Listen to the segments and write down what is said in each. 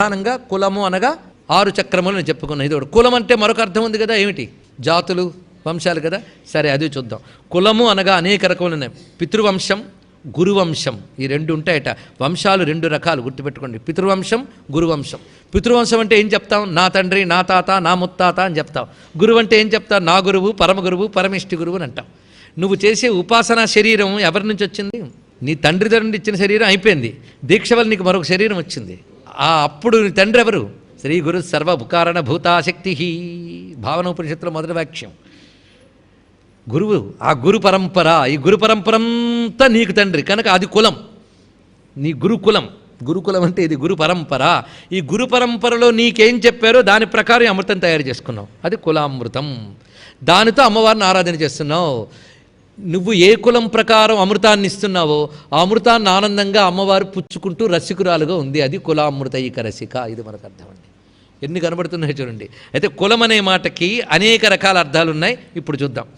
ప్రధానంగా కులము అనగా 6 చక్రములను చెప్పుకున్నాం. ఇది కులం అంటే మరొక అర్థం ఉంది కదా, ఏమిటి? జాతులు, వంశాలు కదా. సరే, అది చూద్దాం. కులము అనగా అనేక రకములు ఉన్నాయి. పితృవంశం, గురువంశం, ఈ 2 ఉంటాయట. వంశాలు 2 రకాలు గుర్తుపెట్టుకోండి, పితృవంశం, గురువంశం. పితృవంశం అంటే ఏం చెప్తాం? నా తండ్రి, నా తాత, నా ముత్తాత అని చెప్తాం. గురువు అంటే ఏం చెప్తాం? నా గురువు, పరమ గురువు, పరమిష్టి గురువు అని అంటాం. నువ్వు చేసే ఉపాసనా శరీరం ఎవరి నుంచి వచ్చింది? నీ తండ్రి నుండి ఇచ్చిన శరీరం అయిపోయింది, దీక్ష వల్ల నీకు మరొక శరీరం వచ్చింది. అప్పుడు నీ తండ్రి ఎవరు? శ్రీ గురు సర్వభుకారణ భూతాశక్తి, భావనోపనిషత్తులో మొదటి వాక్యం. గురువు, ఆ గురు పరంపర, ఈ గురు పరంపరంతా నీకు తండ్రి కనుక అది కులం, నీ గురుకులం. గురుకులం అంటే ఇది గురు పరంపర. ఈ గురు పరంపరలో నీకేం చెప్పారో దాని ప్రకారం అమృతం తయారు చేసుకున్నావు, అది కులామృతం. దానితో అమ్మవారిని ఆరాధన చేస్తున్నావు. నువ్వు ఏ కులం ప్రకారం అమృతాన్ని ఇస్తున్నావో ఆ అమృతాన్ని ఆనందంగా అమ్మవారు పుచ్చుకుంటూ రసికురాలుగా ఉంది, అది కులామృతైక రసిక. ఇది మనకు అర్థం అండి. ఎన్ని కనబడుతున్నాయో చూడండి. అయితే కులం అనే మాటకి అనేక రకాల అర్థాలు ఉన్నాయి, ఇప్పుడు చూద్దాం.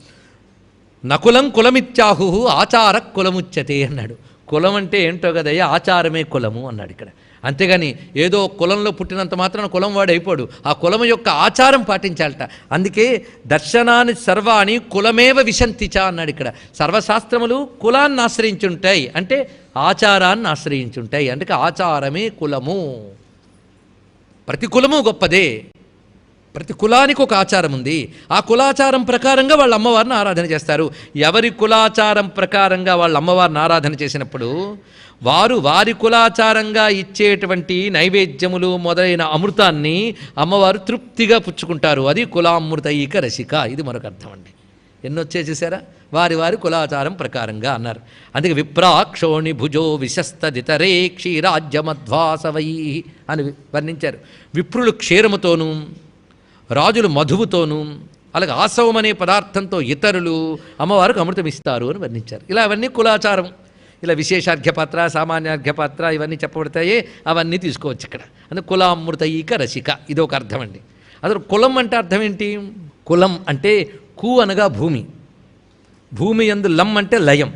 నకులం కులమిత్యాహు ఆచార కులముచ్యతే అన్నాడు. కులం అంటే ఏంటో కదయ్యా, ఆచారమే కులము అన్నాడు ఇక్కడ. అంతేగాని ఏదో కులంలో పుట్టినంత మాత్రాన కులం వాడు అయిపోడు, ఆ కులం యొక్క ఆచారం పాటించాలట. అందుకే దర్శనాన్ని సర్వాణి కులమేవ విశంతిచ అన్నాడు ఇక్కడ. సర్వశాస్త్రములు కులాన్ని ఆశ్రయించుంటాయి అంటే ఆచారాన్ని ఆశ్రయించుంటాయి. అందుకే ఆచారమే కులము. ప్రతి కులము గొప్పదే, ప్రతి కులానికి ఒక ఆచారం ఉంది. ఆ కులాచారం ప్రకారంగా వాళ్ళ అమ్మవారిని ఆరాధన చేస్తారు. ఎవరి కులాచారం ప్రకారంగా వాళ్ళ అమ్మవారిని ఆరాధన చేసినప్పుడు వారు వారి కులాచారంగా ఇచ్చేటువంటి నైవేద్యములు మొదలైన అమృతాన్ని అమ్మవారు తృప్తిగా పుచ్చుకుంటారు, అది కులామృతైక రసిక. ఇది మరొక అర్థం అండి. ఎన్నొచ్చే చూసారా? వారి వారి కులాచారం ప్రకారంగా అన్నారు. అందుకే విప్రాక్షోణి భుజో విశస్తదితరే క్షీరాజ్యమధ్వాసవై అని వర్ణించారు. విప్రులు క్షీరముతోనూ, రాజులు మధువుతోనూ, అలాగే ఆసవం అనే పదార్థంతో ఇతరులు అమ్మవారికి అమృతం ఇస్తారు అని వర్ణించారు. ఇలా అవన్నీ కులాచారం. ఇలా విశేషార్ఘ్యపాత్ర, సామాన్యార్ఘ్యపాత్ర ఇవన్నీ చెప్పబడతాయే, అవన్నీ తీసుకోవచ్చు ఇక్కడ. అందుకే కులామృతైక రసిక, ఇది ఒక అర్థం అండి. అసలు కులం అంటే అర్థం ఏంటి? కులం అంటే కు అనగా భూమి, భూమి యందు లం అంటే లయం,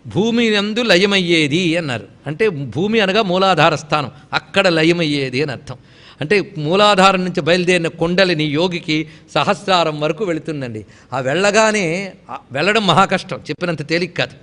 భూమి యందు లయమయ్యేది అన్నారు. అంటే భూమి అనగా మూలాధార స్థానం, అక్కడ లయమయ్యేది అని అర్థం. అంటే మూలాధారం నుంచి బయలుదేరిన కొండలిని యోగికి సహస్రారం వరకు వెళుతుందండి. ఆ వెళ్ళగానే వెళ్ళడం మహా కష్టం, చెప్పినంత తేలిక కాదు.